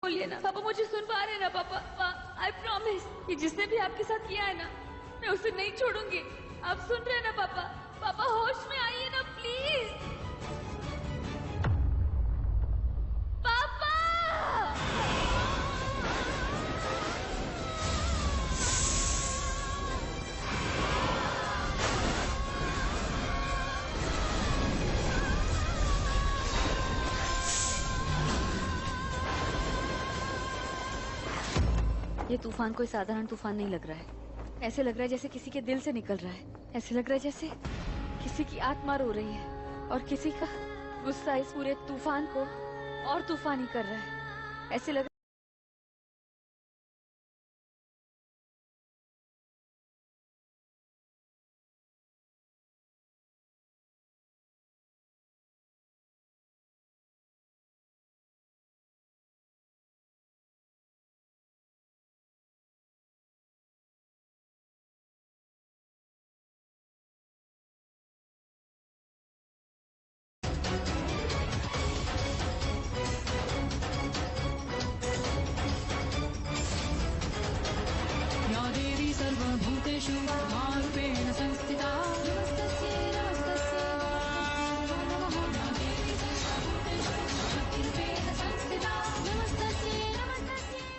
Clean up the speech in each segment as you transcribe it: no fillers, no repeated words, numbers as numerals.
बोलिए ना पापा, मुझे सुन पा रहे हैं ना पापा? आई प्रॉमिस कि जिसने भी आपके साथ किया है ना, मैं उसे नहीं छोड़ूंगी। आप सुन रहे हैं ना पापा? पापा होश में आइए ना प्लीज। पापा ये तूफान कोई साधारण तूफान नहीं लग रहा है। ऐसे लग रहा है जैसे किसी के दिल से निकल रहा है। ऐसे लग रहा है जैसे किसी की आत्मा रो रही है और किसी का गुस्सा इस पूरे तूफान को और तूफानी कर रहा है। ऐसे लग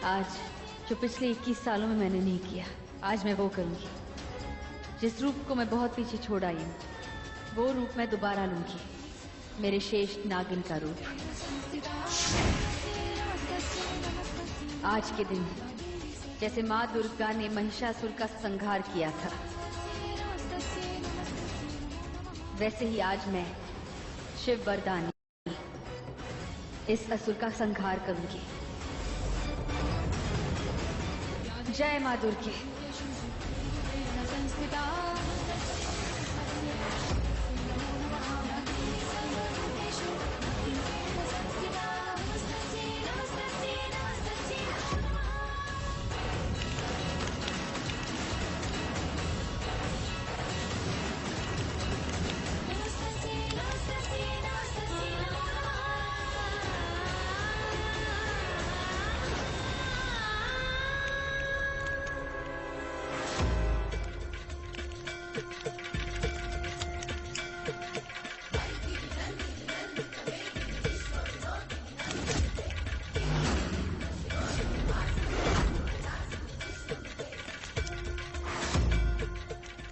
आज जो पिछले 21 सालों में मैंने नहीं किया, आज मैं वो करूंगी। जिस रूप को मैं बहुत पीछे छोड़ आई हूँ, वो रूप मैं दोबारा लूंगी। मेरे शेष नागिन का रूप। आज के दिन जैसे माँ दुर्गा ने महिषासुर का संहार किया था, वैसे ही आज मैं शिव वरदानी इस असुर का संहार करूंगी। जय माँ दुर्गे।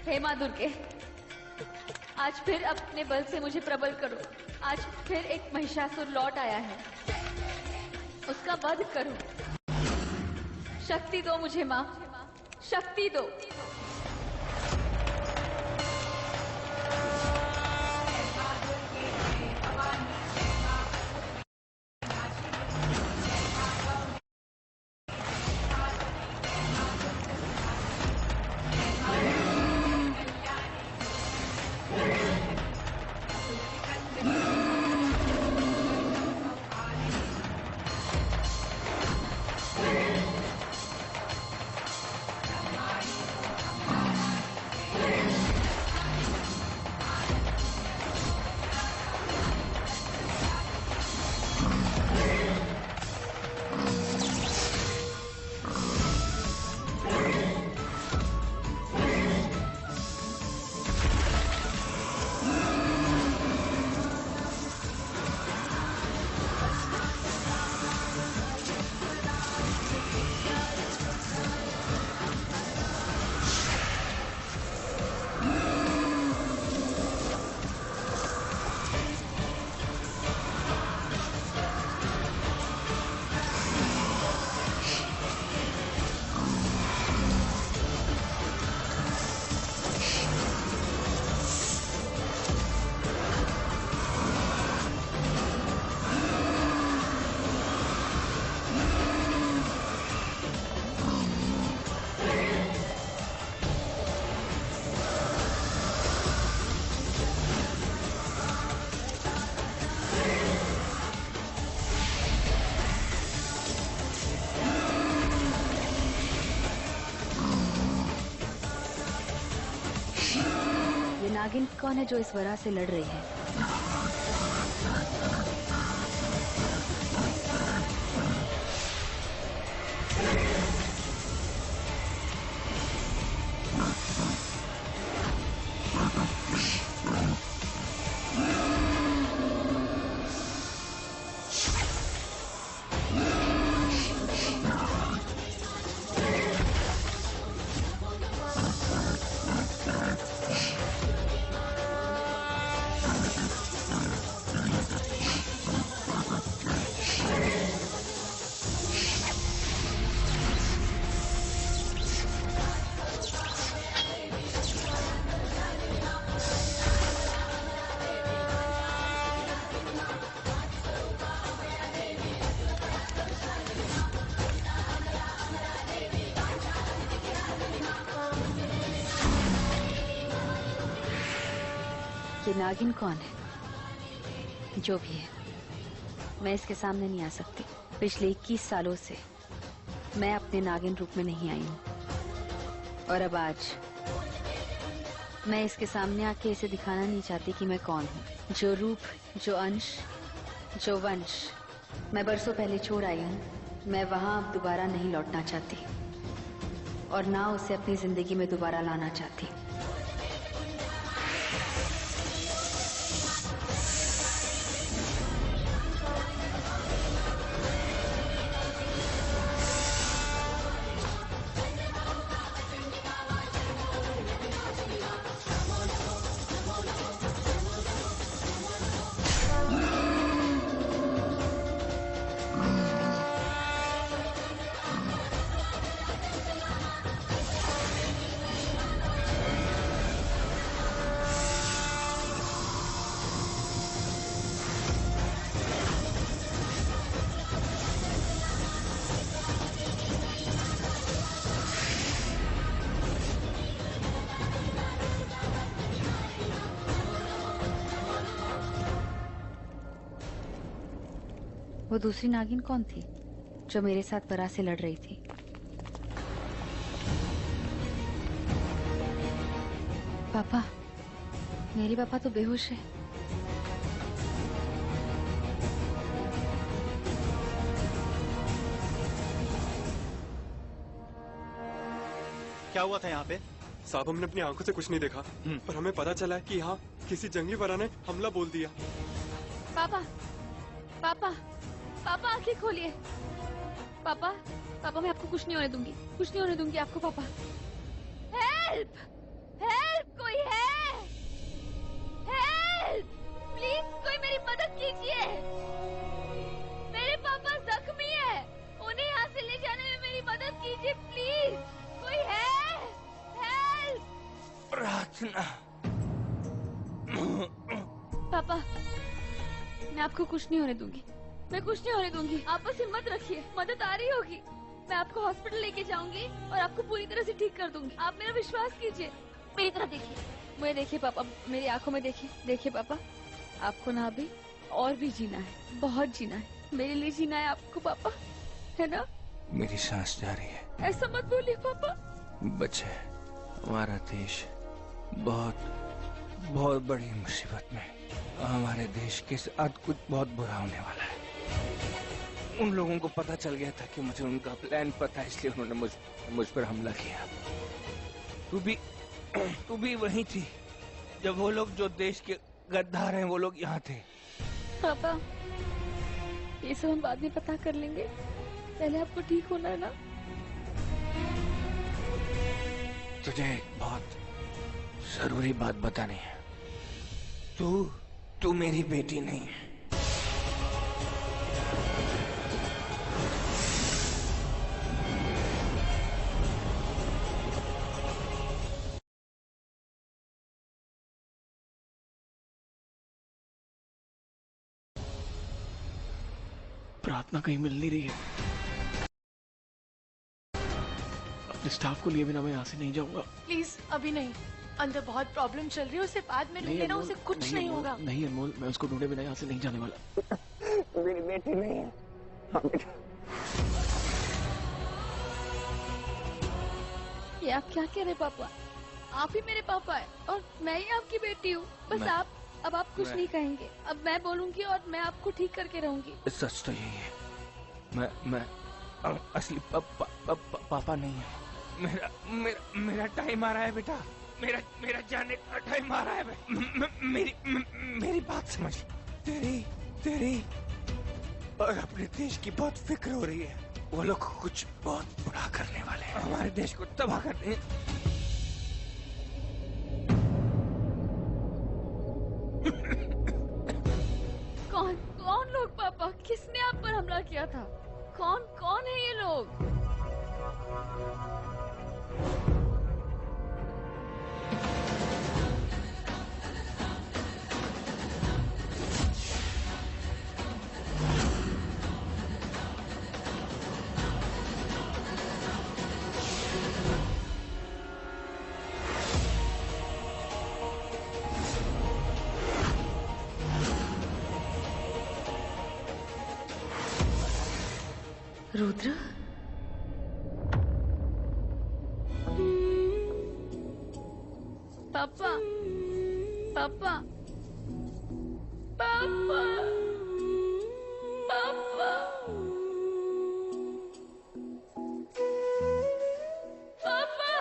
हे माँ दुर्गे, आज फिर अपने बल से मुझे प्रबल करो। आज फिर एक महिषासुर लौट आया है, उसका वध करो। शक्ति दो मुझे माँ, शक्ति दो। नागिन कौन है जो इस वरा से लड़ रही है? ये नागिन कौन है? जो भी है, मैं इसके सामने नहीं आ सकती। पिछले 21 सालों से मैं अपने नागिन रूप में नहीं आई हूँ, और अब आज मैं इसके सामने आके इसे दिखाना नहीं चाहती कि मैं कौन हूँ। जो रूप, जो अंश, जो वंश मैं बरसों पहले छोड़ आई हूँ, मैं वहां अब दोबारा नहीं लौटना चाहती, और ना उसे अपनी जिंदगी में दोबारा लाना चाहती। वो दूसरी नागिन कौन थी जो मेरे साथ बरा से लड़ रही थी? पापा, मेरे पापा तो बेहोश है। क्या हुआ था यहाँ पे? साहब, हमने अपनी आंखों से कुछ नहीं देखा, पर हमें पता चला है कि यहाँ किसी जंगली बरा ने हमला बोल दिया। पापा, पापा, पापा आंखें खोलिए। पापा, पापा मैं आपको कुछ नहीं होने दूंगी, कुछ नहीं होने दूंगी आपको। पापा, हेल्प, हेल्प, कोई है? हेल्प, प्लीज कोई मेरी मदद कीजिए। मेरे पापा जख्मी है, उन्हें यहाँ से ले जाने में मेरी मदद कीजिए प्लीज। कोई है? हेल्प। प्रार्थना। पापा, मैं आपको कुछ नहीं होने दूंगी, मैं कुछ नहीं होने दूंगी। आप बस हिम्मत रखिए, मदद आ रही होगी। मैं आपको हॉस्पिटल लेके जाऊंगी और आपको पूरी तरह से ठीक कर दूंगी। आप मेरा विश्वास कीजिए, मेरी तरफ देखिए, मुझे देखिए पापा, मेरी आंखों में देखिए। देखिए पापा, आपको ना अभी और भी जीना है, बहुत जीना है, मेरे लिए जीना है आपको पापा, है ना? मेरी सांस जा रही है। ऐसा मत बोलिए पापा। बच्चे, हमारा देश बहुत बहुत बड़ी मुसीबत में। हमारे देश के साथ कुछ बहुत बुरा होने वाला है। उन लोगों को पता चल गया था कि मुझे उनका प्लान पता है, इसलिए उन्होंने मुझ पर हमला किया। तू भी वहीं थी जब वो लोग जो देश के गद्दार हैं वो लोग यहाँ थे। पापा, ये सब हम बाद में पता कर लेंगे, पहले आपको ठीक होना है ना? तुझे एक बहुत जरूरी बात बतानी है। तू मेरी बेटी नहीं है। प्रार्थना कहीं मिल नहीं रही है। अपने स्टाफ को लिए बिना मैं यहाँ से नहीं जाऊंगा। प्लीज अभी नहीं, अंदर बहुत प्रॉब्लम चल रही है, उसे बाद में ढूंढ लेना, उसे कुछ नहीं होगा। नहीं अनमोल, मैं उसको ढूंढे बिना यहाँ से नहीं जाने वाला। मेरी बेटी नहीं है। ये आप क्या कह रहे पापा? आप ही मेरे पापा है और मैं ही आपकी बेटी हूँ। बस आप अब आप कुछ नहीं कहेंगे, अब मैं बोलूंगी और मैं आपको ठीक करके रहूंगी। सच तो यही है, मैं असली पापा नहीं है। मेरा टाइम आ रहा है बेटा, मेरा जाने का टाइम आ रहा है। मेरी बात समझ। तेरी और अपने देश की बहुत फिक्र हो रही है। वो लोग कुछ बहुत बुरा करने वाले हैं, हमारे देश को तबाह करने। कौन लोग पापा? किसने आप पर हमला किया था? कौन है ये लोग? रुद्र, पापा, पापा, पापा, पापा, पापा।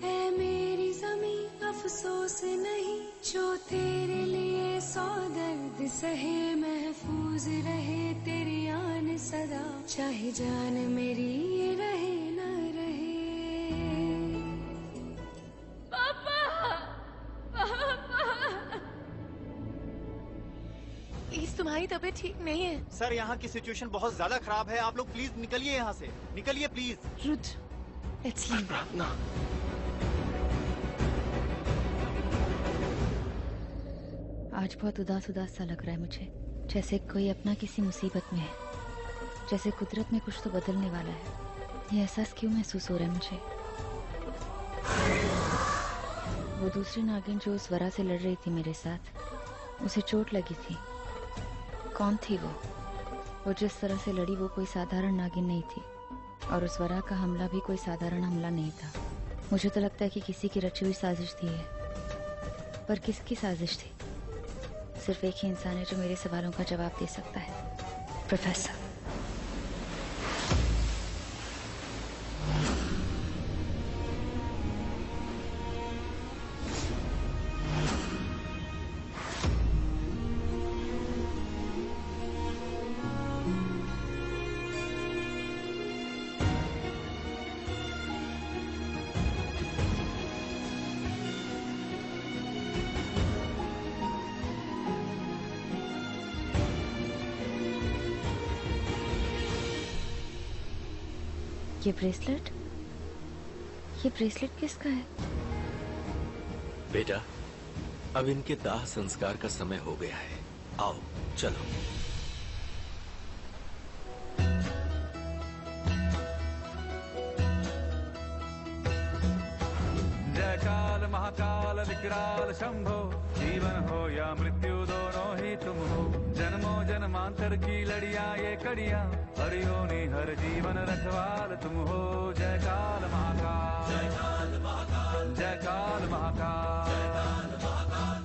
है मेरी ज़मीं अफसोस नहीं, जो तेरे लिए सौ दर्द सहे, महफूज रहे तेरी आन सदा, चाहे जान मेरी ये रहे न रहे। पापा, पापा। प्लीज तुम्हारी तबीयत ठीक नहीं है। सर यहाँ की सिचुएशन बहुत ज्यादा खराब है, आप लोग प्लीज निकलिए यहाँ से, निकलिए प्लीज। Rudra, let's leave. प्रार्थना, आज बहुत उदास उदास सा लग रहा है मुझे, जैसे कोई अपना किसी मुसीबत में है, जैसे कुदरत में कुछ तो बदलने वाला है। ये एहसास क्यों महसूस हो रहा है मुझे? वो दूसरी नागिन जो उस वरा से लड़ रही थी मेरे साथ, उसे चोट लगी थी। कौन थी वो जिस तरह से लड़ी वो कोई साधारण नागिन नहीं थी, और उस वरा का हमला भी कोई साधारण हमला नहीं था। मुझे तो लगता है कि किसी की रची हुई साजिश थी ये, पर किसकी साजिश थी? सिर्फ एक ही इंसान है जो मेरे सवालों का जवाब दे सकता है, प्रोफेसर। ये ब्रेसलेट किसका है? बेटा, अब इनके दाह संस्कार का समय हो गया है। आओ चलो। जय काल महाकाल विकराल शंभो, जीवन हो या मृत्यु दोनों ही तुम हो। जन्मों जन्मांतर की लड़ियां ये कड़ियां, हर योनि हर जीवन रखवाल तुम हो। जय काल महाकाल, जय काल महाकाल, जय काल महाकाल, जय काल महाकाल।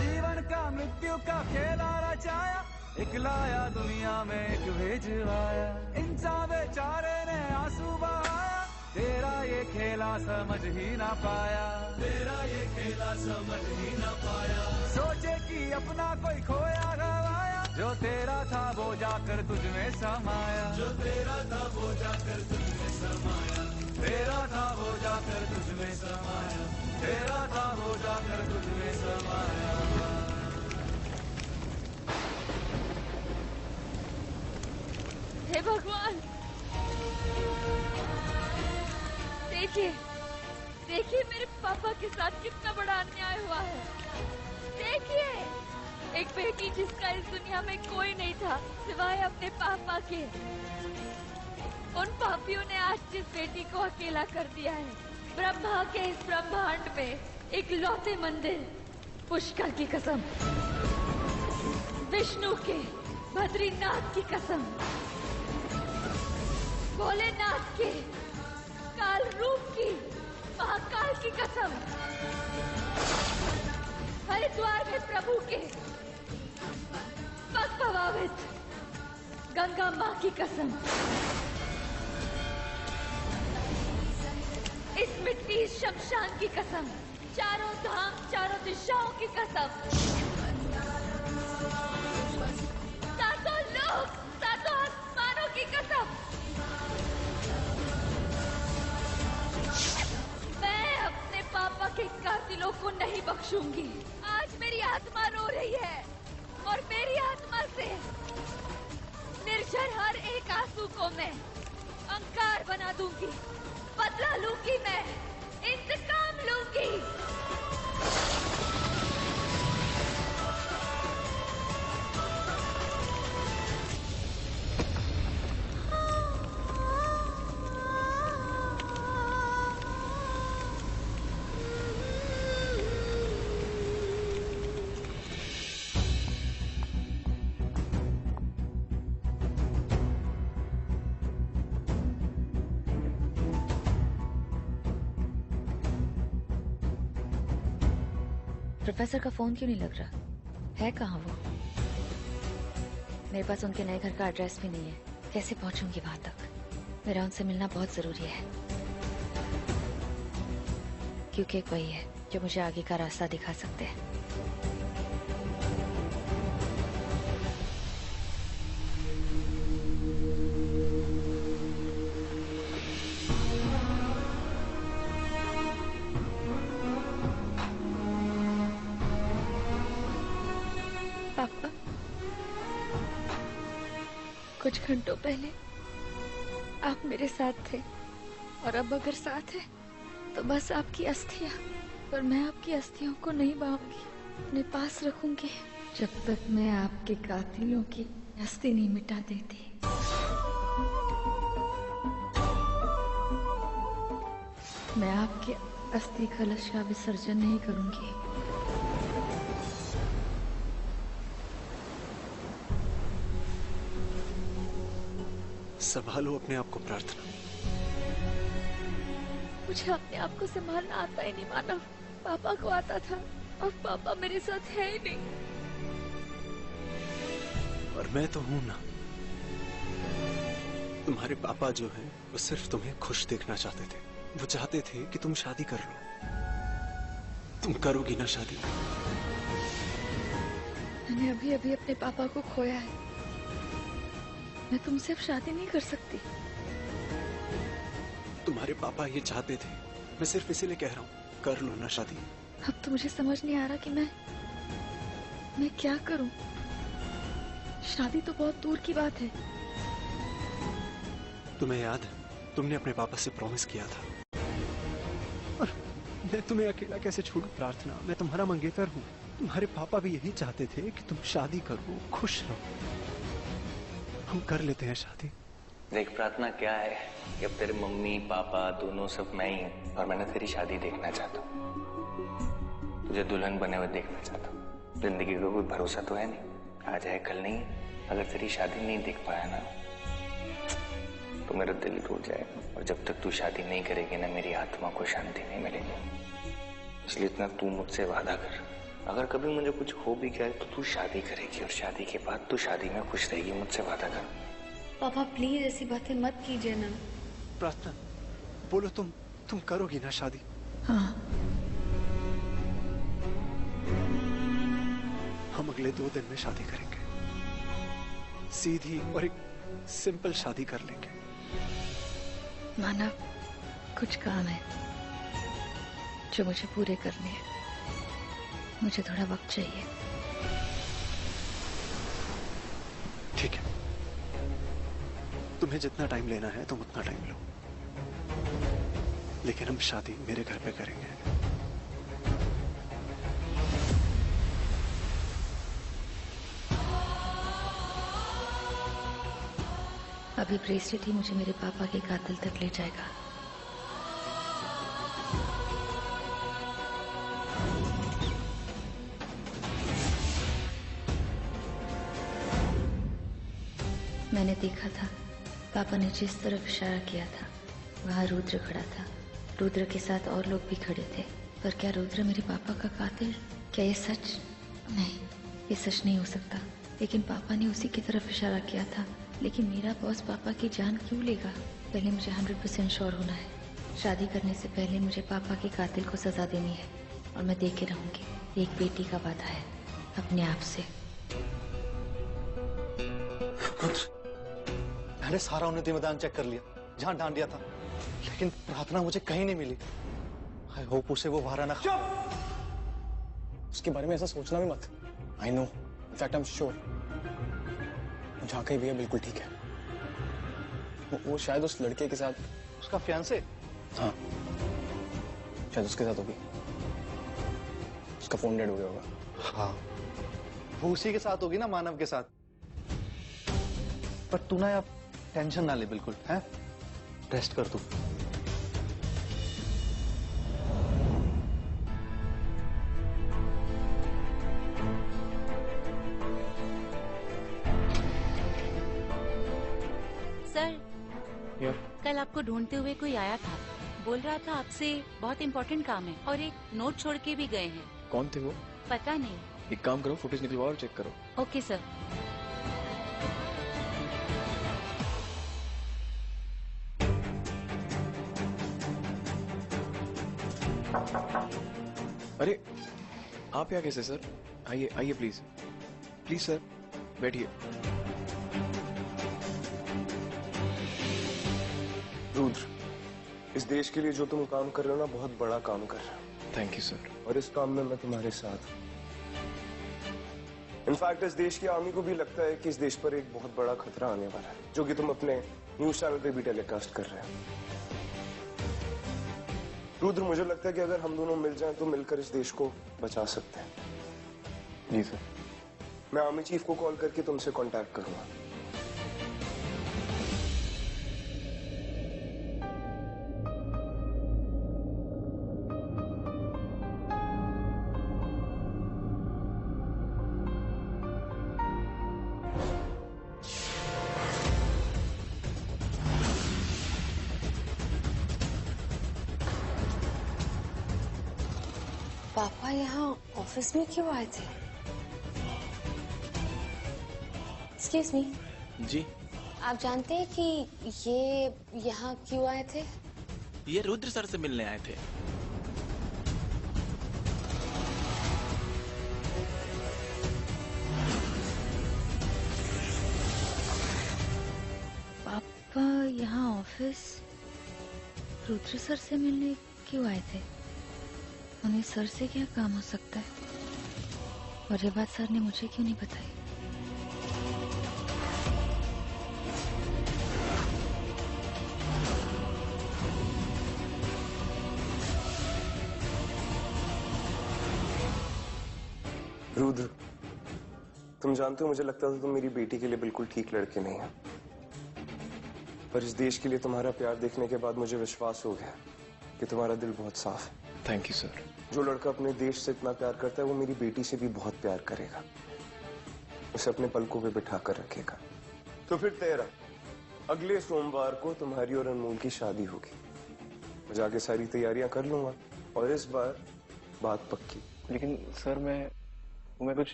जीवन का मृत्यु का खेला रचाया, एक लाया दुनिया में एक भेजवाया। इंसान बेचारे ने आंसू बहाया, तेरा ये खेला समझ ही ना पाया, तेरा ये खेला समझ ही ना पाया। सोचे कि अपना कोई खोया गवाया, जो तेरा था वो जाकर तुझ में समाया, जो तेरा था वो जाकर तुझ में समाया, तेरा था वो जाकर तुझ में समाया, तेरा था वो जाकर तुझ में समाया। हे भगवान, देखिए देखिए मेरे पापा के साथ कितना बड़ा अन्याय हुआ है। देखिए, एक बेटी जिसका इस दुनिया में कोई नहीं था सिवाय अपने पापा के, उन पापियों ने आज जिस बेटी को अकेला कर दिया है। ब्रह्मा के इस ब्रह्मांड में एक लौते मंदिर, पुष्कर की कसम, विष्णु के बद्रीनाथ की कसम, भोलेनाथ के काल रूप की महाकाल की कसम, हरिद्वार में प्रभु के पग प्रभावित गंगा माँ की कसम, इस मिट्टी शमशान की कसम, चारों धाम चारों दिशाओं की कसम, सातों लोक सातों आसमानों की कसम, मैं अपने पापा के कातिलों को नहीं बख्शूंगी। आज मेरी आत्मा रो रही है और मेरी आत्मा से निर्जर हर एक आंसू को मैं अंगार बना दूंगी, बदला लूंगी, मैं इंतकाम लूंगी। प्रोफेसर का फोन क्यों नहीं लग रहा? है कहाँ वो? मेरे पास उनके नए घर का एड्रेस भी नहीं है। कैसे पहुंचूंगी वहां तक? मेरा उनसे मिलना बहुत जरूरी है, क्योंकि एक वही है जो मुझे आगे का रास्ता दिखा सकते हैं। पापा, कुछ घंटों पहले आप मेरे साथ थे, और अब अगर साथ है तो बस आपकी अस्थियां, पर मैं आपकी अस्थियों को नहीं बांधूंगी, अपने पास रखूंगी जब तक मैं आपके कातिलों की अस्थि नहीं मिटा देती। मैं आपके अस्थि कलश का विसर्जन नहीं करूंगी। संभालो अपने आप को प्रार्थना। मुझे अपने आप को संभालना आता ही नहीं मानव। पापा को आता था और पापा मेरे साथ है ही नहीं। और मैं तो हूं ना। तुम्हारे पापा जो हैं वो सिर्फ तुम्हें खुश देखना चाहते थे। वो चाहते थे कि तुम शादी कर लो। तुम करोगी ना शादी? मैंने अभी अभी अपने पापा को खोया है। मैं तुमसे अब शादी नहीं कर सकती। तुम्हारे पापा ये चाहते थे, मैं सिर्फ इसीलिए कह रहा हूँ, कर लो ना शादी। अब तो मुझे समझ नहीं आ रहा कि मैं क्या करूं। शादी तो बहुत दूर की बात है। तुम्हें याद है, तुमने अपने पापा से प्रॉमिस किया था। और मैं तुम्हें अकेला कैसे छोड़ूं प्रार्थना? मैं तुम्हारा मंगेतर हूँ। तुम्हारे पापा भी यही चाहते थे कि तुम शादी करो, खुश रहो। हम कर लेते हैं शादी। देख प्रार्थना, क्या है कि अब तेरे मम्मी पापा दोनों सब मैं ही हूँ, और मैंने तेरी शादी देखना चाहता हूँ। तुझे दुल्हन बने हुए देखना चाहता हूँ। जिंदगी का कोई भरोसा तो है नहीं, आज है कल नहीं। अगर तेरी शादी नहीं देख पाया ना तो मेरा दिल टूट जाएगा, और जब तक तू शादी नहीं करेगी ना, मेरी आत्मा को शांति नहीं मिलेगी। इसलिए इतना तू मुझसे वादा कर, अगर कभी मुझे कुछ हो भी गया तो तू शादी करेगी, और शादी के बाद तू शादी में खुश रहेगी। मुझसे वादा कर। पापा प्लीज ऐसी बातें मत कीजिए ना। प्रार्थना, बोलो तुम करोगी ना शादी? हाँ। हम अगले 2 दिन में शादी करेंगे। सीधी और एक सिंपल शादी कर लेंगे। मानव, कुछ काम है जो मुझे पूरे करने हैं। मुझे थोड़ा वक्त चाहिए। ठीक है, तुम्हें जितना टाइम लेना है तुम उतना टाइम लो, लेकिन हम शादी मेरे घर पे करेंगे। अभी ब्रेसलेट ही मुझे मेरे पापा के कातिल तक ले जाएगा। मैंने देखा था पापा ने जिस तरफ इशारा किया था वहां रुद्र खड़ा था। रुद्र के साथ और लोग भी खड़े थे। पर क्या रुद्र मेरे पापा का कातिल? क्या ये सच? नहीं, ये सच नहीं हो सकता। लेकिन पापा ने उसी की तरफ इशारा किया था। लेकिन मेरा बॉस पापा की जान क्यों लेगा? पहले मुझे 100% श्योर होना है। शादी करने से पहले मुझे पापा के कातिल को सजा देनी है, और मैं देख के रहूंगी। एक बेटी का वादा है अपने आप से। मैंने सारा उन्नति मैदान चेक कर लिया, जहां डांट दिया था, लेकिन प्रार्थना मुझे कहीं नहीं मिली। आई होप उसे वो वारा ना। उसके बारे में ऐसा सोचना भी मत। I know, in fact I am sure जहाँ कहीं भी है बिल्कुल ठीक है। वो शायद उस लड़के के साथ, उसका फियांसे? हाँ, शायद उसके साथ होगी। उसका फोन डेड हो गया होगा। हाँ, वो उसी के साथ होगी ना, मानव के साथ। पर तू ना यार टेंशन ना ले, बिल्कुल है। रेस्ट कर तू। सर, कल आपको ढूंढते हुए कोई आया था। बोल रहा था आपसे बहुत इम्पोर्टेंट काम है, और एक नोट छोड़ के भी गए हैं। कौन थे वो? पता नहीं। एक काम करो, फुटेज निकलवाओ और चेक करो। Okay sir. अरे आप यहाँ कैसे सर? आइए आइए प्लीज, प्लीज सर बैठिए। रुद्र, इस देश के लिए जो तुम काम कर रहे हो ना, बहुत बड़ा काम कर रहे हो। Thank you sir. और इस काम में मैं तुम्हारे साथ हूं। इनफैक्ट इस देश की आर्मी को भी लगता है कि इस देश पर एक बहुत बड़ा खतरा आने वाला है, जो कि तुम अपने न्यूज चैनल पे भी टेलीकास्ट कर रहे हो। रुद्र, मुझे लगता है कि अगर हम दोनों मिल जाएं तो मिलकर इस देश को बचा सकते हैं। जी सर। मैं आर्मी चीफ को कॉल करके तुमसे कांटेक्ट करूंगा। पापा यहाँ ऑफिस में क्यों आए थे? Excuse me. जी। आप जानते हैं कि ये यहाँ क्यों आए थे? ये रुद्र सर से मिलने आए थे। पापा यहाँ ऑफिस रुद्र सर से मिलने क्यों आए थे? उन्हें सर से क्या काम हो सकता है? और ये बात सर ने मुझे क्यों नहीं बताई? रुद्र, तुम जानते हो, मुझे लगता था तुम मेरी बेटी के लिए बिल्कुल ठीक लड़के नहीं हो, पर इस देश के लिए तुम्हारा प्यार देखने के बाद मुझे विश्वास हो गया कि तुम्हारा दिल बहुत साफ है। Thank you sir. जो लड़का अपने देश से इतना प्यार करता है वो मेरी बेटी से भी बहुत प्यार करेगा, उसे अपने पलकों पे बिठा कर रखेगा। तो फिर तेरा अगले सोमवार को तुम्हारी और अनमोल की शादी होगी। मैं जाके सारी तैयारियां कर लूंगा और इस बार बात पक्की। लेकिन सर मैं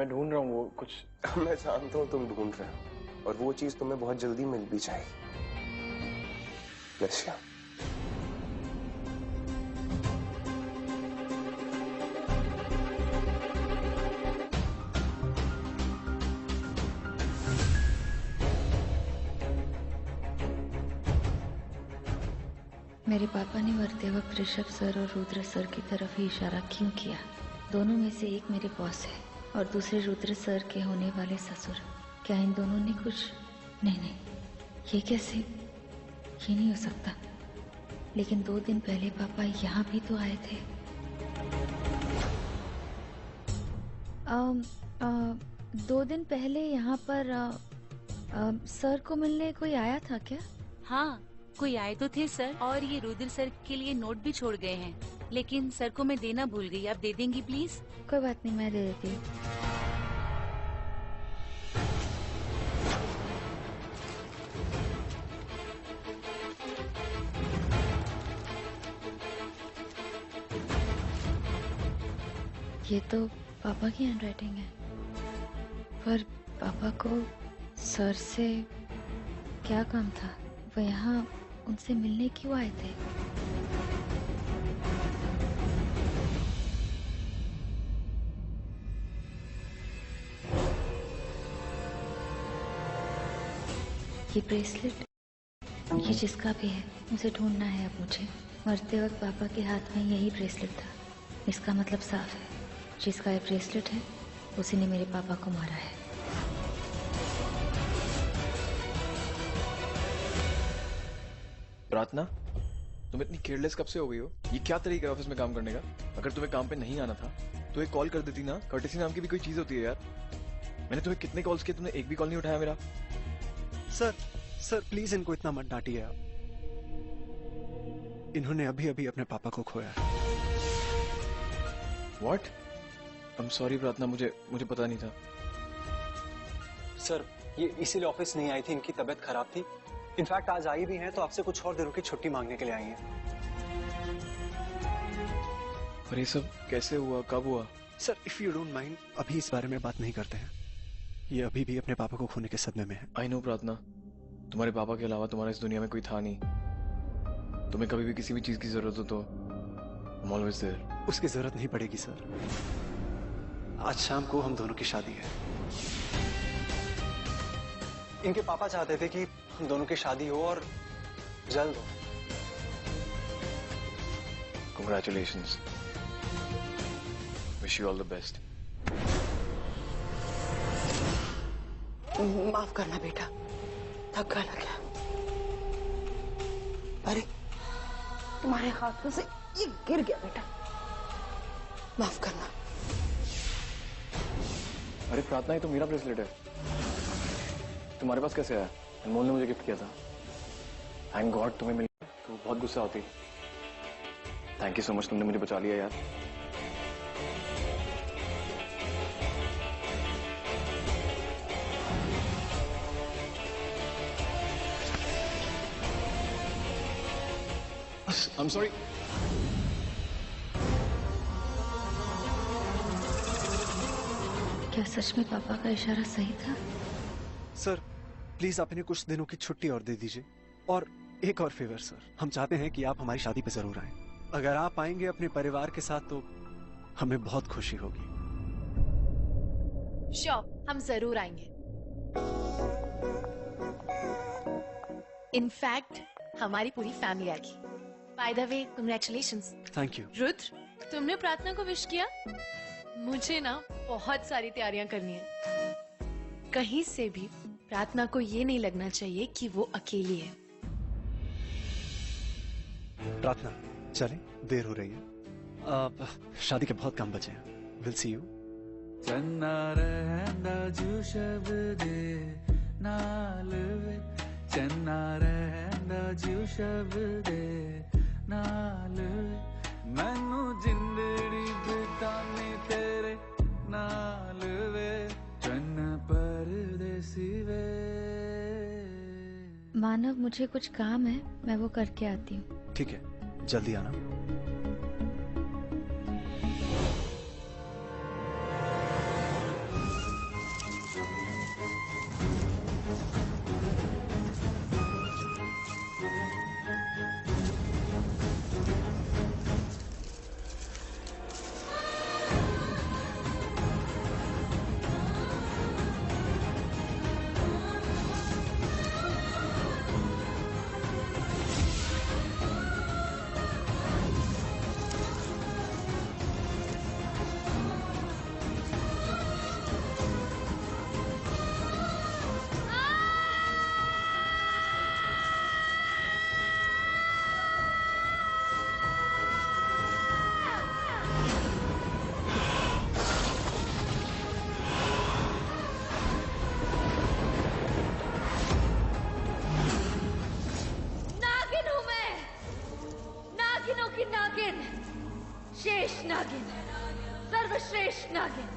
ढूंढ रहा हूँ वो कुछ। मैं जानता हूँ तुम ढूंढ रहे हो और वो चीज तुम्हें बहुत जल्दी मिल भी जाएगी। Bless you। मेरे पापा ने मरते वक्त ऋषभ सर और रुद्र सर की तरफ ही इशारा क्यों किया? दोनों में से एक मेरे बॉस है और दूसरे रुद्र सर के होने वाले ससुर। क्या इन दोनों ने कुछ? नहीं, ये कैसे? ये नहीं हो सकता। लेकिन 2 दिन पहले पापा यहाँ भी तो आए थे। 2 दिन पहले यहाँ पर सर को मिलने कोई आया था क्या? हाँ, कोई आए तो थे सर, और ये रुद्र सर के लिए नोट भी छोड़ गए हैं, लेकिन सर को मैं देना भूल गई। आप दे देंगी प्लीज? कोई बात नहीं, मैं दे देती हूँ। ये तो पापा की हैंडराइटिंग है, पर पापा को सर से क्या काम था? वो यहाँ उनसे मिलने क्यों आए थे? ये ब्रेसलेट, ये जिसका भी है, उसे ढूंढना है अब मुझे। मरते वक्त पापा के हाथ में यही ब्रेसलेट था। इसका मतलब साफ है, जिसका ये ब्रेसलेट है उसी ने मेरे पापा को मारा है। प्रार्थना, तुम इतनी केयरलेस कब से हो गई हो? ये क्या तरीका है ऑफिस में काम करने का? अगर तुम्हें काम पे नहीं आना था तो एक कॉल कर देती ना। कर्टेसी नाम की भी कोई चीज होती है यार। मैंने तुम्हें कितने कॉल्स किए, तुमने एक भी कॉल नहीं उठाया मेरा। सर प्लीज इनको इतना मत डांटिए आप। इन्होंने अभी अभी अपने पापा को खोया। व्हाट? आई एम सॉरी प्रार्थना, मुझे पता नहीं था। सर ये इसीलिए ऑफिस नहीं आई थी, इनकी तबीयत खराब थी। इनफैक्ट आज आई भी हैं तो आपसे कुछ और दिनों की छुट्टी मांगने के लिए आई हैं। और ये सब कैसे हुआ, कब हुआ? Sir if you don't mind अभी इस बारे में बात नहीं करते हैं। ये अभी भी अपने पापा को खोने के सदमे में है। आई नो प्रार्थना, तुम्हारे पापा के अलावा तुम्हारा इस दुनिया में कोई था नहीं। तुम्हें कभी भी किसी भी चीज की जरूरत हो तो I'm always there। उसकी जरूरत नहीं पड़ेगी सर। आज शाम को हम दोनों की शादी है। इनके पापा चाहते थे कि हम दोनों की शादी हो और जल्द हो। Congratulations। Wish you all the best। माफ करना बेटा, धक्का लग गया। अरे तुम्हारे हाथों से ये गिर गया बेटा, माफ करना। अरे प्रार्थना, ये तो मेरा ब्रेसलेट है, तुम्हारे पास कैसे आया? अनमोल ने मुझे गिफ्ट किया था। थैंक गॉड तुम्हें मिल गया, तो बहुत गुस्सा होती। थैंक यू सो मच, तुमने मुझे बचा लिया यार। I'm sorry। क्या सच में पापा का इशारा सही था? सर प्लीज आप इन्हें कुछ दिनों की छुट्टी और दे दीजिए। और एक और फेवर सर, हम चाहते हैं कि आप हमारी शादी पे जरूर आएं। अगर आप आएंगे अपने परिवार के साथ तो हमें बहुत खुशी होगी। श्योर, हम जरूर आएंगे। इनफैक्ट हमारी पूरी फैमिली आएगी। By the way congratulations. Thank you. Rudra, तुमने प्रार्थना को विश किया? मुझे ना बहुत सारी तैयारियां करनी है। कहीं से भी प्रार्थना को ये नहीं लगना चाहिए कि वो अकेली है। प्रार्थना चलें, देर हो रही है। अब शादी के बहुत कम बचे हैं। Will see you. चन्ना रहंदा जू शब्दे नाल वे, चन्ना रहंदा जू शब्दे नाल वे, मैनू जिंदड़ी बितानी तेरे नाल वे, चन्न परदेसी वे। मानव, मुझे कुछ काम है, मैं वो करके आती हूँ। ठीक है, जल्दी आना। शेष नागिन, सर्वश्रेष्ठ नागिन।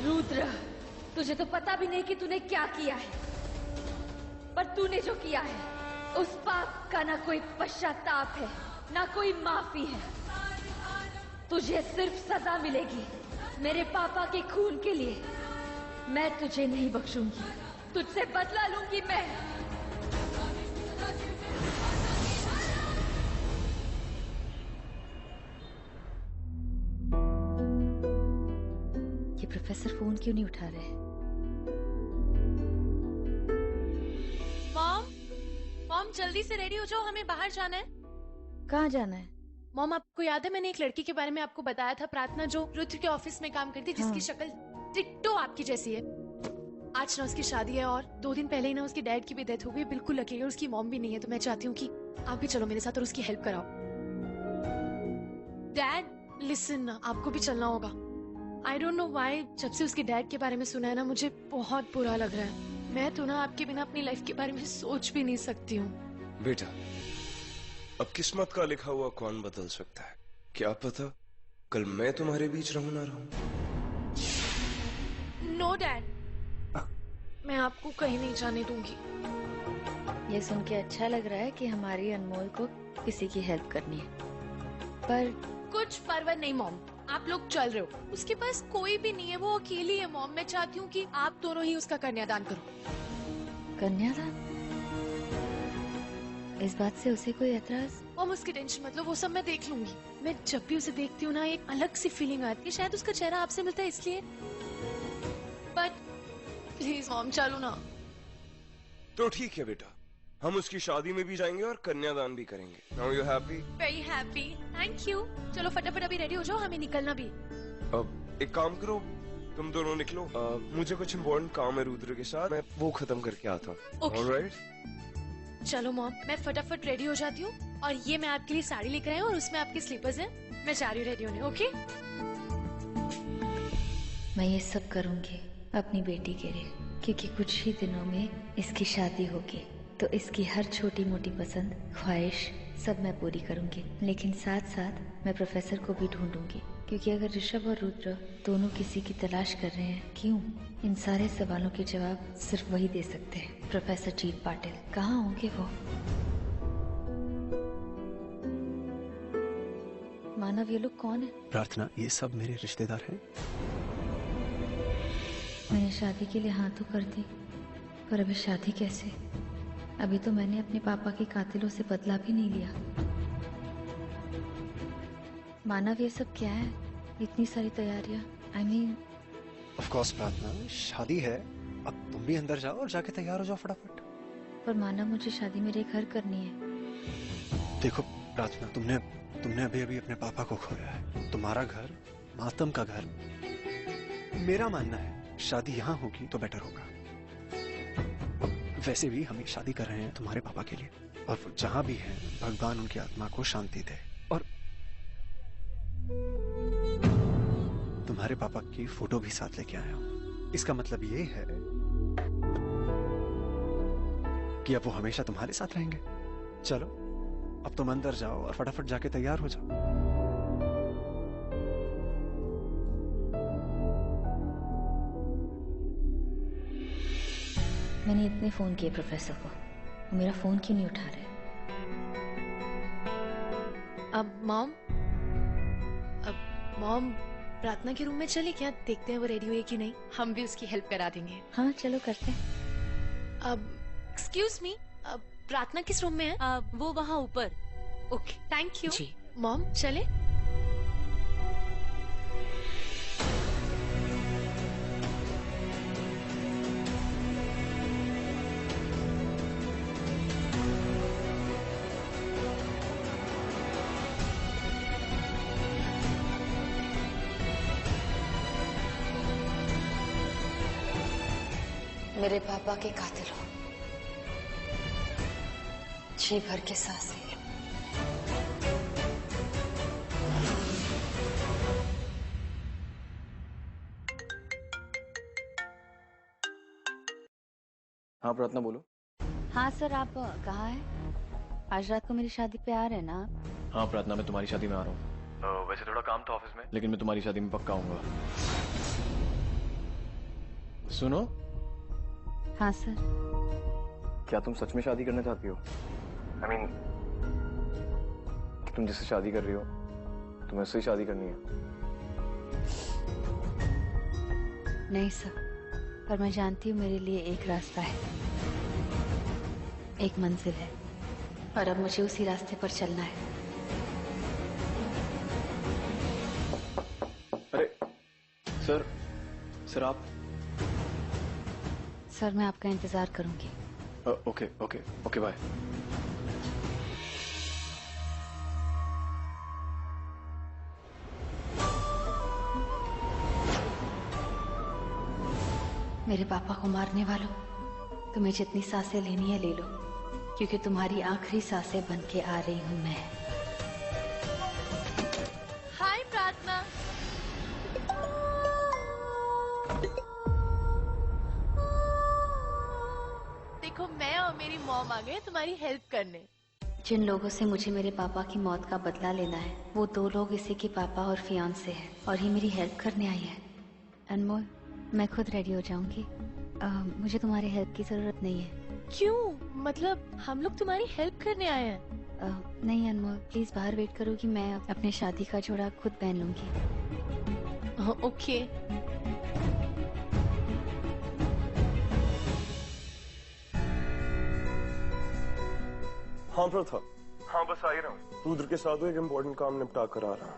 रुद्र, तुझे तो पता भी नहीं कि तूने क्या किया है, पर तूने जो किया है उस पाप का ना कोई पश्चाताप है, ना कोई माफी है। तुझे सिर्फ सजा मिलेगी मेरे पापा के खून के लिए। मैं तुझे नहीं बख्शूंगी, तुझसे बदला लूंगी मैं। ये प्रोफेसर फोन क्यों नहीं उठा रहे? मॉम जल्दी से रेडी हो जाओ, हमें बाहर जाना है। कहाँ जाना है? मॉम, आपको याद है मैंने एक लड़की के बारे में आपको बताया था, प्रार्थना, जो रुद्र के ऑफिस में काम करती है, जिसकी शक्ल डिट्टो आपकी जैसी है। आज ना उसकी शादी है और 2 दिन पहले ही ना उसकी डैड की भी डेथ हो गई, बिल्कुल अकेली, और उसकी मॉम भी नहीं है। तो मैं चाहती हूँ कि आप भी चलो मेरे साथ और उसकी हेल्प कराओ। डैड लिसन ना, आपको भी चलना होगा। आई डोंट नो व्हाई, जब से उसके डैड के बारे में सुना है ना, मुझे बहुत बुरा लग रहा है। मैं तो ना आपके बिना अपनी लाइफ के बारे में सोच भी नहीं सकती हूँ। बेटा, अब किस्मत का लिखा हुआ कौन बदल सकता है? क्या पता कल मैं तुम्हारे बीच रहूं ना रहूं। नो डैड, मैं आपको कहीं नहीं जाने दूंगी। ये सुन के अच्छा लग रहा है कि हमारी अनमोल को किसी की हेल्प करनी है, पर कुछ परवाह नहीं मॉम, आप लोग चल रहे हो। उसके पास कोई भी नहीं है, वो अकेली है मॉम। मैं चाहती हूँ कि आप दोनों ही उसका कन्यादान करो। कन्यादान? इस बात से उसे कोई एतराज? मॉम उसकी टेंशन मतलब वो सब मैं देख लूंगी। मैं जब भी उसे देखती हूँ ना, एक अलग सी फीलिंग आती है। शायद उसका चेहरा आपसे मिलता है इसलिए। बट प्लीज मॉम चलो ना। तो ठीक है बेटा, हम उसकी शादी में भी जाएंगे और कन्यादान भी करेंगे। Now you happy? Very happy, thank you. चलो फटाफट अभी रेडी हो जाओ, हमें निकलना भी। अब एक काम करो, तुम दोनों निकलो। मुझे कुछ इम्पोर्टेंट काम है रुद्र के साथ, मैं वो खत्म करके आता हूँ। ऑलराइट? चलो मॉम, मैं फटाफट रेडी हो जाती हूँ। और ये मैं आपके लिए साड़ी लेकर आई हूँ और उसमें आपके स्लीपर्स हैं। मैं जा रही हूँ रेडी होने। ओके? मैं ये सब करूंगी अपनी बेटी के लिए, क्योंकि कुछ ही दिनों में इसकी शादी होगी। तो इसकी हर छोटी मोटी पसंद, ख्वाहिश सब मैं पूरी करूंगी। लेकिन साथ साथ मैं प्रोफेसर को भी ढूंढूंगी, क्योंकि अगर ऋषभ और रुद्र दोनों किसी की तलाश कर रहे हैं, क्यों? इन सारे सवालों के जवाब सिर्फ वही दे सकते हैं, प्रोफेसर जीत पाटिल। कहाँ होंगे वो? मानव, ये लोग कौन है? प्रार्थना, ये सब मेरे रिश्तेदार हैं। मैंने शादी के लिए हाँ तो कर दी, पर अभी शादी कैसे? अभी तो मैंने अपने पापा के कातिलों से बदला भी नहीं लिया। मानव, ये सब क्या है? इतनी सारी तैयारियां। I mean... ऑफ कोर्स प्रार्थना, शादी है। अब तुम भी अंदर जाओ और जाके तैयार हो जाओ फटाफट। पर मानव, मुझे शादी मेरे घर करनी है। देखो प्रार्थना, तुमने अभी अभी अपने पापा को खोया है। तुम्हारा घर मातम का घर। मेरा मानना है शादी यहाँ होगी तो बेटर होगा। वैसे भी हम एक शादी कर रहे हैं तुम्हारे पापा के लिए, और वो जहां भी हैं भगवान उनकी आत्मा को शांति दे। और तुम्हारे पापा की फोटो भी साथ लेके आया हूं। इसका मतलब ये है कि अब वो हमेशा तुम्हारे साथ रहेंगे। चलो अब तुम अंदर जाओ और फटाफट जाके तैयार हो जाओ। मैंने इतने फोन किए प्रोफेसर को, वो मेरा फोन क्यों नहीं उठा रहे? अब मॉम प्रार्थना के रूम में चले क्या? देखते हैं वो रेडी हुई कि नहीं। हम भी उसकी हेल्प करा देंगे। हाँ चलो करते हैं। अब एक्सक्यूज मी, अब प्रार्थना किस रूम में है? वो वहाँ ऊपर। Okay thank you. जी मॉम चले। मेरे पापा के कातिलों, जी भर के सांसें लो। हाँ प्रार्थना बोलो। हाँ सर, आप कहाँ हैं? आज रात को मेरी शादी पे आ रहे हैं ना? हाँ प्रार्थना, मैं तुम्हारी शादी में आ रहा हूँ। वैसे थोड़ा काम था ऑफिस में, लेकिन मैं तुम्हारी शादी में पक्का आऊंगा। सुनो। हाँ सर। क्या तुम सच में शादी करना चाहती हो? I mean, तुम जिससे शादी कर रही हो तुम्हें उससे ही शादी करनी है? नहीं सर, पर मैं जानती हूँ मेरे लिए एक रास्ता है, एक मंजिल है, और अब मुझे उसी रास्ते पर चलना है। अरे सर आप। सर मैं आपका इंतजार करूंगी। Okay bye. मेरे पापा को मारने वालों, तुम्हें जितनी सांसें लेनी है ले लो, क्योंकि तुम्हारी आखिरी सांसें बन के आ रही हूं मैं। हाय प्रार्थना। देखो मैं और मेरी मॉम आ गए तुम्हारी हेल्प करने। जिन लोगों से मुझे मेरे पापा की मौत का बदला लेना है, वो दो लोग इसी के पापा और फियांसे हैं, और ये मेरी हेल्प करने आई है। अनमोल, मैं खुद रेडी हो जाऊंगी। मुझे तुम्हारी हेल्प की जरूरत नहीं है। क्यों? मतलब हम लोग तुम्हारी हेल्प करने आए हैं। नहीं अनमोल, प्लीज बाहर वेट करो कि मैं अपने शादी का जोड़ा खुद पहन लूंगी। ओके। हाँ प्रथा, हाँ बस आ ही रहा हूँ। रुद्र के साथ एक इम्पोर्टेंट काम निपटा कर आ रहा।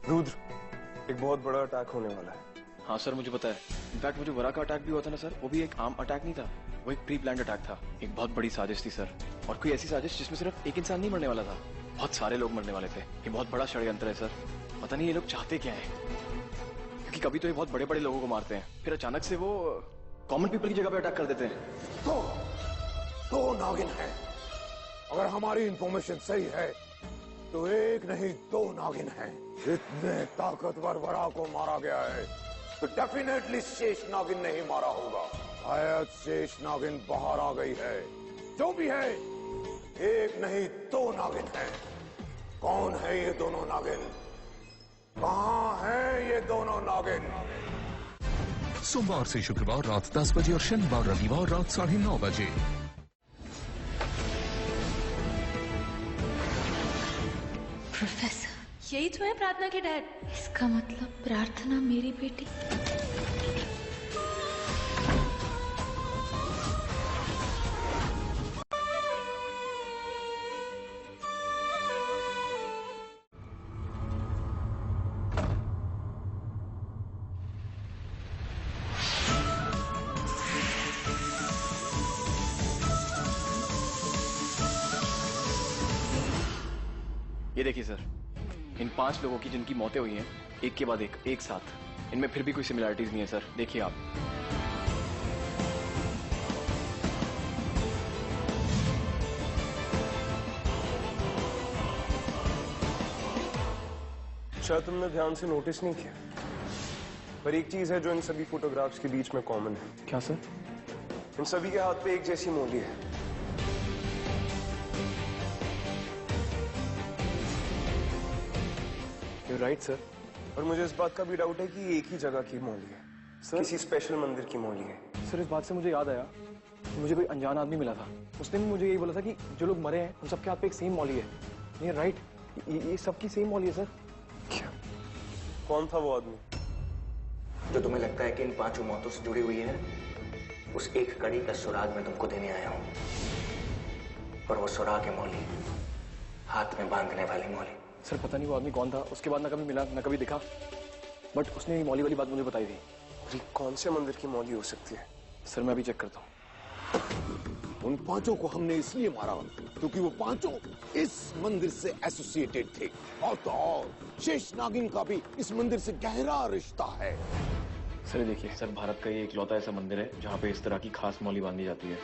रुद्र, एक बहुत बड़ा अटैक होने वाला है। हाँ सर मुझे पता है। इनफैक्ट मुझे वरा का अटैक भी हुआ था ना सर, वो भी एक आम अटैक नहीं था, वो एक प्री प्लान्ड अटैक था। एक बहुत बड़ी साजिश थी सर, और कोई ऐसी साजिश जिसमें सिर्फ एक इंसान नहीं मरने वाला था, बहुत सारे लोग मरने वाले थे। ये बहुत बड़ा षड्यंत्र है सर, पता नहीं ये लोग चाहते क्या है, क्योंकि कभी तो ये बहुत बड़े बड़े लोगों को मारते हैं, फिर अचानक से वो कॉमन पीपल की जगह पे अटैक कर देते हैं। तो नागिन है। अगर हमारी इंफॉर्मेशन सही है तो एक नहीं दो नागिन हैं। इतने ताकतवर वरा को मारा गया है तो डेफिनेटली शेष नागिन नहीं मारा होगा। शायद शेष नागिन बाहर आ गई है। जो भी है, एक नहीं दो नागिन हैं। कौन है ये दोनों नागिन? कहां है ये दोनों नागिन? सोमवार से शुक्रवार रात 10 बजे और शनिवार रविवार रात 9:30 बजे। प्रोफेसर, यही तो है प्रार्थना के डैड। इसका मतलब प्रार्थना मेरी बेटी। ये देखिए सर, इन 5 लोगों की जिनकी मौतें हुई हैं, एक के बाद एक साथ, इनमें फिर भी कोई सिमिलरिटीज नहीं है सर। देखिए आप। शायद तुमने ध्यान से नोटिस नहीं किया, पर एक चीज है जो इन सभी फोटोग्राफ्स के बीच में कॉमन है। क्या सर? इन सभी के हाथ पे एक जैसी मोली है। Right sir. और मुझे इस बात का भी डाउट है कि ये एक ही जगह की मौली है सर, किसी स्पेशल मंदिर की मौली है। सर इस बात से मुझे याद आया, मुझे कोई अनजान आदमी मिला था, उसने भी मुझे यही बोला था कि जो लोग मरे हैं उन सबके हाथ पे एक सेम मौली है। ये राइट, ये सबकी सेम मौली है सर। क्या? कौन था वो आदमी? जो तुम्हें लगता है कि इन 5 मौतों से जुड़ी हुई है, उस एक कड़ी का सुराग मैं तुमको देने आया हूँ। और वो सुराग है मौली, हाथ में बांधने वाली मौली। सर पता नहीं वो आदमी कौन था, उसके बाद ना कभी मिला ना कभी दिखा, बट उसने ये मौली वाली बात मुझे बताई थी। और ये कौन से मंदिर की मौली हो सकती है? सर मैं अभी चेक करता हूँ। उन 5 को हमने इसलिए मारा क्योंकि वो 5 इस मंदिर से एसोसिएटेड थे। और तो और शेष नागिन का भी इस मंदिर से गहरा रिश्ता है। सर देखिए सर, भारत का ये इकलौता ऐसा मंदिर है जहाँ पे इस तरह की खास मौली बांधी जाती है।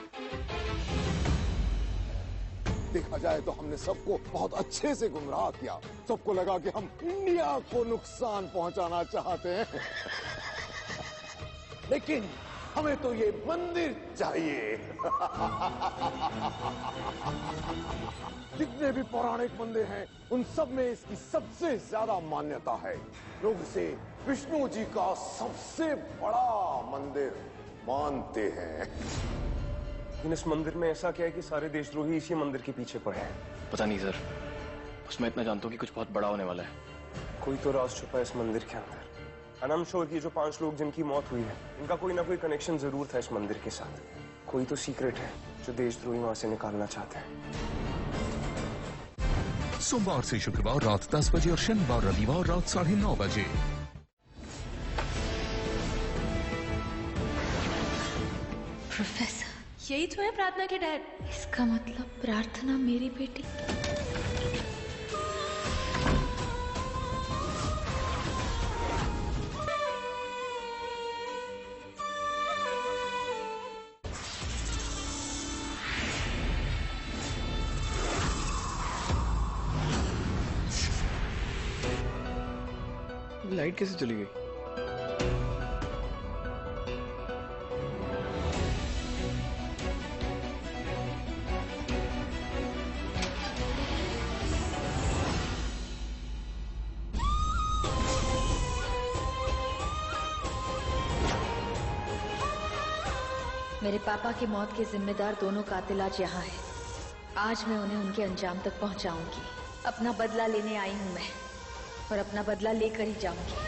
देखा जाए तो हमने सबको बहुत अच्छे से गुमराह किया। सबको लगा कि हम इंडिया को नुकसान पहुंचाना चाहते हैं, लेकिन हमें तो ये मंदिर चाहिए। जितने भी पौराणिक मंदिर हैं, उन सब में इसकी सबसे ज्यादा मान्यता है। लोग इसे विष्णु जी का सबसे बड़ा मंदिर मानते हैं। लेकिन इस मंदिर में ऐसा क्या है कि सारे देशद्रोही इसी मंदिर के पीछे पड़े हैं? पता नहीं सर, बस मैं इतना जानता हूँ कि कुछ बहुत बड़ा होने वाला है। कोई तो राज छुपा है इस मंदिर के अंदर। एंड आई एम श्योर कि जो 5 लोग जिनकी मौत हुई है, इनका कोई ना कोई कनेक्शन जरूर था इस मंदिर के साथ। कोई तो सीक्रेट है जो देशद्रोही वहां से निकालना चाहते हैं। सोमवार से शुक्रवार रात 10 बजे और शनिवार रविवार रात 9:30 बजे। प्रोफेसर, यही तो है प्रार्थना के डैड। इसका मतलब प्रार्थना मेरी बेटी। लाइट कैसे चली गई? मेरे पापा की मौत के जिम्मेदार दोनों कातिल आज यहाँ हैं। आज मैं उन्हें उनके अंजाम तक पहुंचाऊंगी। अपना बदला लेने आई हूँ मैं, और अपना बदला लेकर ही जाऊंगी।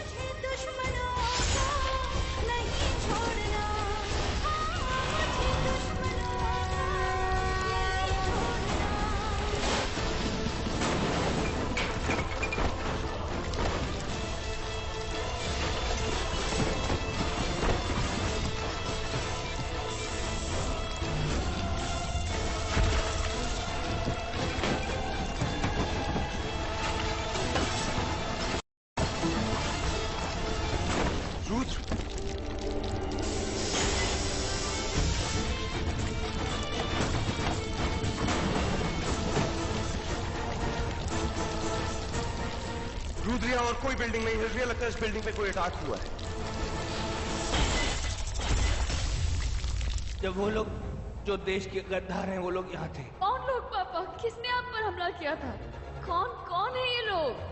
रुद्र और कोई बिल्डिंग नहीं है। मुझे लगता है इस बिल्डिंग पे कोई अटैक हुआ है। जब वो लोग जो देश के गद्दार हैं वो लोग यहाँ थे। कौन लोग पापा? किसने आप पर हमला किया था? कौन कौन है ये लोग?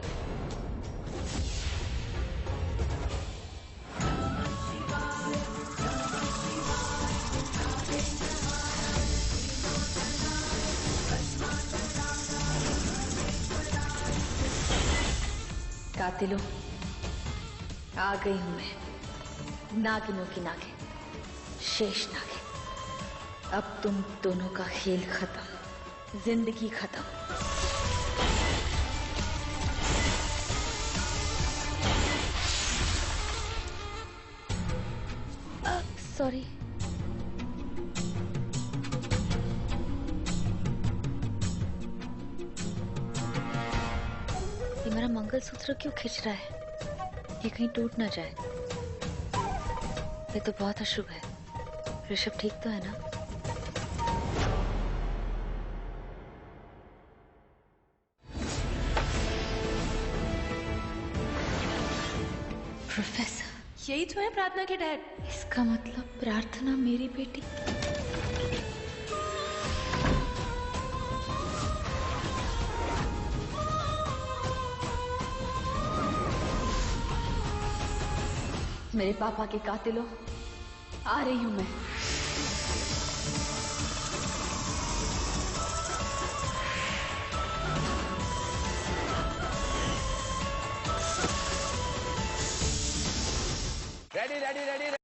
कातिलों, आ गई हूं मैं, नागिनों की नागिन, शेष नागिन। अब तुम दोनों का खेल खत्म, जिंदगी खत्म। सॉरी। ये मेरा मंगलसूत्र क्यों खिंच रहा है? ये कहीं टूट ना जाए। ये तो बहुत अशुभ है। ऋषभ ठीक तो है ना? प्रोफेसर, यही तो है प्रार्थना के डैड। इसका मतलब प्रार्थना मेरी बेटी। मेरे पापा के कातिलों, आ रही हूं मैं। Ready ready ready.